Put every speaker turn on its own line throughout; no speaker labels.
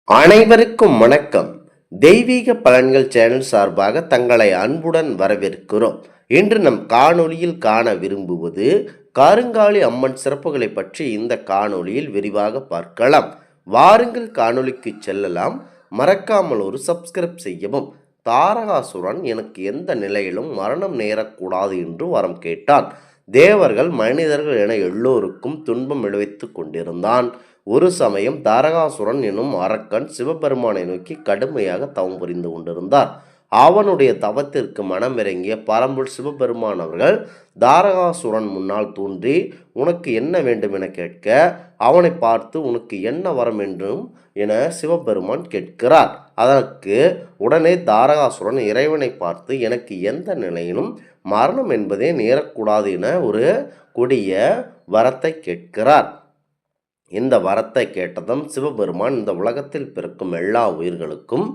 அனைவருக்கும் வணக்கம். தெய்வீக பலன்கள் சேனல் சார்பாக தங்களை அன்புடன் வரவேற்கிறோம். இன்று நம் காணொளியில் காண விரும்புவது கருங்காலி அம்மன் சிறப்புகளை பற்றி இந்த காணொளியில் விரிவாக பார்க்கலாம். வாருங்கள் காணொளிக்கு செல்லலாம். மறக்காமல் ஒரு சப்ஸ்கிரைப் செய்யவும். தாரகாசுரன் எனக்கு எந்த நிலையிலும் மரணம் நேரக்கூடாது என்று வரம் கேட்டான். தேவர்கள் மனிதர்கள் என எல்லோருக்கும் துன்பம் விளைவித்து கொண்டிருந்தான். ஒரு சமயம் தாரகாசுரன் எனும் அரக்கன் சிவபெருமானை நோக்கி கடுமையாக தவம் புரிந்து கொண்டிருந்தார். அவனுடைய தவத்திற்கு மனமிறங்கிய பரம்பொருள் சிவபெருமான் அவர்கள் தாரகாசுரன் முன்னால் தோன்றி உனக்கு என்ன வேண்டும் என கேட்க, அவனை பார்த்து உனக்கு என்ன வரம் என்றும் என சிவபெருமான் கேட்கிறார். அதற்கு உடனே தாரகாசுரன் இறைவனை பார்த்து எனக்கு எந்த நிலையிலும் மரணம் என்பதே நேரக்கூடாது என ஒரு கொடிய வரத்தை கேட்கிறார். இந்த வரத்தை கேட்டதும் சிவபெருமான் இந்த உலகத்தில் பிறக்கும் எல்லா உயிர்களுக்கும்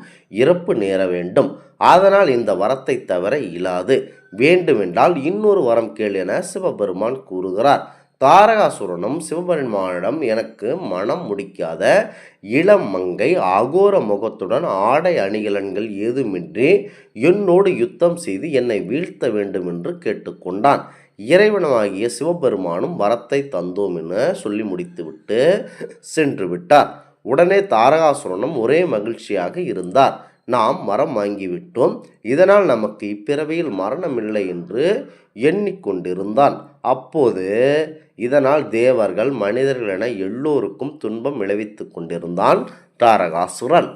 இறப்பு நேர வேண்டும், அதனால் இந்த வரத்தை தவிர இயலாது, வேண்டுமென்றால் இன்னொரு வரம் கேள் என சிவபெருமான் கூறுகிறார். தாரகாசுரனும் சிவபெருமானிடம் எனக்கு மனம் முடிக்காத இளம் மங்கை அகோர முகத்துடன் ஆடை அணிகலன்கள் ஏதுமின்றி என்னோடு யுத்தம் செய்து என்னை வீழ்த்த வேண்டும் என்று கேட்டுக்கொண்டான். இறைவனாகிய சிவபெருமானும் வரத்தை தந்தோம் என சொல்லி முடித்துவிட்டு சென்று விட்டார். உடனே தாரகாசுரனும் ஒரே மகிழ்ச்சியாக இருந்தார். நாம் மரம் வாங்கிவிட்டோம், இதனால் நமக்கு இப்பிறவியில் மரணமில்லை என்று எண்ணிக்கொண்டிருந்தான். அப்போது இதனால் தேவர்கள் மனிதர்கள் என எல்லோருக்கும் துன்பம் விளைவித்து கொண்டிருந்தான் தாரகாசுரன்.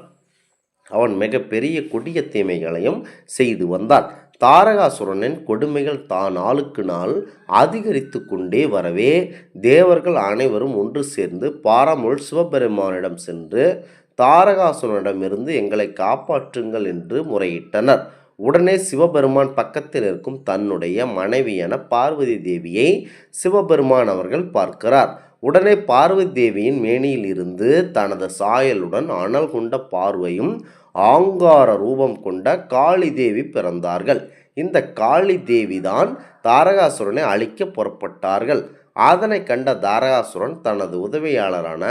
அவன் மிகப்பெரிய கொடிய தீமைகளையும் செய்து வந்தான். தாரகாசுரனின் கொடுமைகள் தான் நாளுக்கு நாள் அதிகரித்து கொண்டே வரவே தேவர்கள் அனைவரும் ஒன்று சேர்ந்து பரம்பொருள் சிவபெருமானிடம் சென்று தாரகாசுரனிடமிருந்து எங்களை காப்பாற்றுங்கள் என்று முறையிட்டனர். உடனே சிவபெருமான் பக்கத்தில் இருக்கும் தன்னுடைய மனைவியான பார்வதி தேவியை சிவபெருமான் அவர்கள் பார்க்கிறார். உடனே பார்வதி தேவியின் மேனியில் இருந்து தனது சாயலுடன் அனல் கொண்ட பார்வையும் ஆங்கார ரூபம் கொண்ட காளி தேவி பிறந்தார்கள். இந்த காளி தேவி தான் தாரகாசுரனை அழிக்க புறப்பட்டார்கள். அதனை கண்ட தாரகாசுரன் தனது உதவியாளரான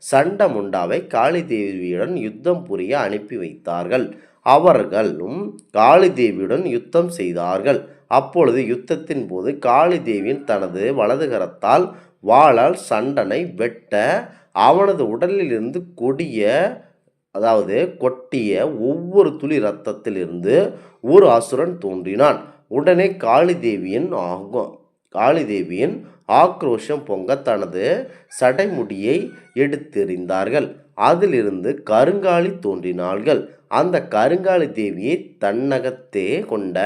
சண்டமுண்டாவை காளி தேவியுடன் யுத்தம் புரிய அனுப்பி வைத்தார்கள். அவர்களும் காளி தேவியுடன் யுத்தம் செய்தார்கள். அப்பொழுது யுத்தத்தின் போது காளி தேவியின் தனது வலது கரத்தால் வாளால் சண்டனை வெட்ட அவனது உடலில் இருந்து கொட்டிய ஒவ்வொரு துளி இரத்தத்திலிருந்து ஒரு அசுரன் தோன்றினான். உடனே காளி தேவியின் ஆக்ரோஷம் பொங்க தனது சடைமுடியை எடுத்தெறிந்தார்கள். அதிலிருந்து கருங்காலி தோன்றினார்கள். அந்த கருங்காலி தேவியை தன்னகத்தே கொண்ட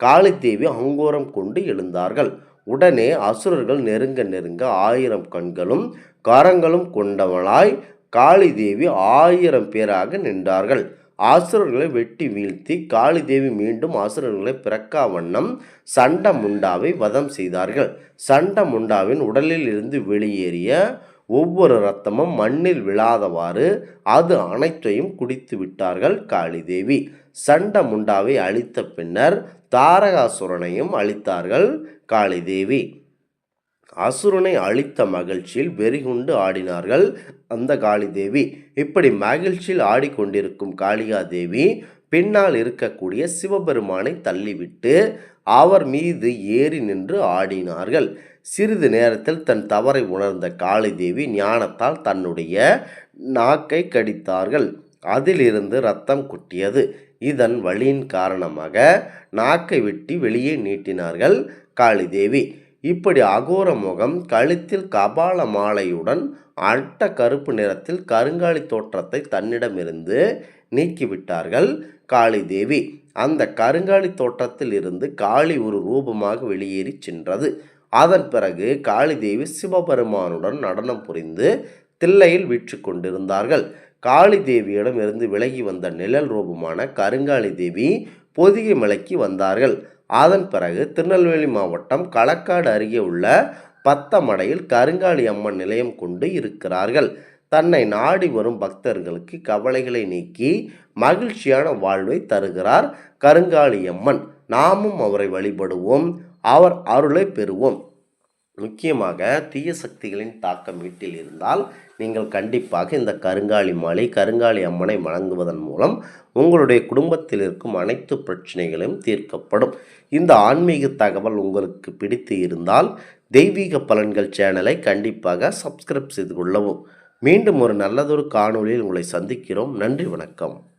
காளி தேவி அங்கோரம் கொண்டு எழுந்தார்கள். உடனே அசுரர்கள் நெருங்க 1000 கண்களும் கரங்களும் கொண்டவளாய் காளி தேவி 1000 பேராக நின்றார்கள். அசுரர்களை வெட்டி வீழ்த்தி காளி தேவி மீண்டும் அசுரர்களை பிறக்கா வண்ணம் சண்டமுண்டாவை வதம் செய்தார்கள். சண்டமுண்டாவின் உடலில் இருந்து வெளியேறிய ஒவ்வொரு இரத்தமும் மண்ணில் விழாதவாறு அது அனைத்தையும் குடித்து விட்டார்கள் காளி தேவி. சண்டமுண்டாவை அழித்த பின்னர் தாரகாசுரனையும் அழித்தார்கள் காளி தேவி. அசுரனை அழித்த மகிழ்ச்சியில் வெறிகுண்டு ஆடினார்கள் அந்த காளி தேவி. இப்படி மகிழ்ச்சியில் ஆடிக்கொண்டிருக்கும் காளிகா தேவி பின்னால் இருக்கக்கூடிய சிவபெருமானை தள்ளிவிட்டு அவர் மீது ஏறி நின்று ஆடினார்கள். சிறிது நேரத்தில் தன் தவறை உணர்ந்த காளி தேவி ஞானத்தால் தன்னுடைய நாக்கை கடித்தார்கள். அதிலிருந்து இரத்தம் கொட்டியது. இதன் வலியின் காரணமாக நாக்கை வெட்டி வெளியே நீட்டினார்கள் காளி தேவி. இப்படி அகோர முகம், கழுத்தில் கபால மாலையுடன் அட்ட கருப்பு நிறத்தில் கருங்காலி தோற்றத்தை தன்னிடமிருந்து நீக்கிவிட்டார்கள் காளி தேவி. அந்த கருங்காலி தோற்றத்தில் இருந்து காளி ஒரு ரூபமாக வெளியேறி சென்றது. அதன் பிறகு காளி தேவி சிவபெருமானுடன் நடனம் புரிந்து தில்லையில் வீற்று கொண்டிருந்தார்கள். காளி தேவியிடம் இருந்து விலகி வந்த நிழல் ரூபமான கருங்காலி தேவி பொதிகை மலைக்கு வந்தார்கள். அதன் பிறகு திருநெல்வேலி மாவட்டம் களக்காடு அருகே உள்ள பத்தமடையில் கருங்காலி அம்மன் நிலையம் கொண்டு இருக்கிறார்கள். தன்னை நாடி வரும் பக்தர்களுக்கு கவலைகளை நீக்கி மகிழ்ச்சியான வாழ்வை தருகிறார் கருங்காலி அம்மன். நாமும் அவரை வழிபடுவோம், அவர் அருளை பெறுவோம். முக்கியமாக தீய சக்திகளின் தாக்கம் வீட்டில் இருந்தால் நீங்கள் கண்டிப்பாக இந்த கருங்காலி மாலை, கருங்காலி அம்மனை வணங்குவதன் மூலம் உங்களுடைய குடும்பத்தில் இருக்கும் அனைத்து பிரச்சனைகளும் தீர்க்கப்படும். இந்த ஆன்மீக தகவல் உங்களுக்கு பிடித்து இருந்தால் தெய்வீக பலன்கள் சேனலை கண்டிப்பாக சப்ஸ்கிரைப் செய்து கொள்ளவும். மீண்டும் ஒரு நல்லதொரு காணொளியில் உங்களை சந்திக்கிறோம். நன்றி, வணக்கம்.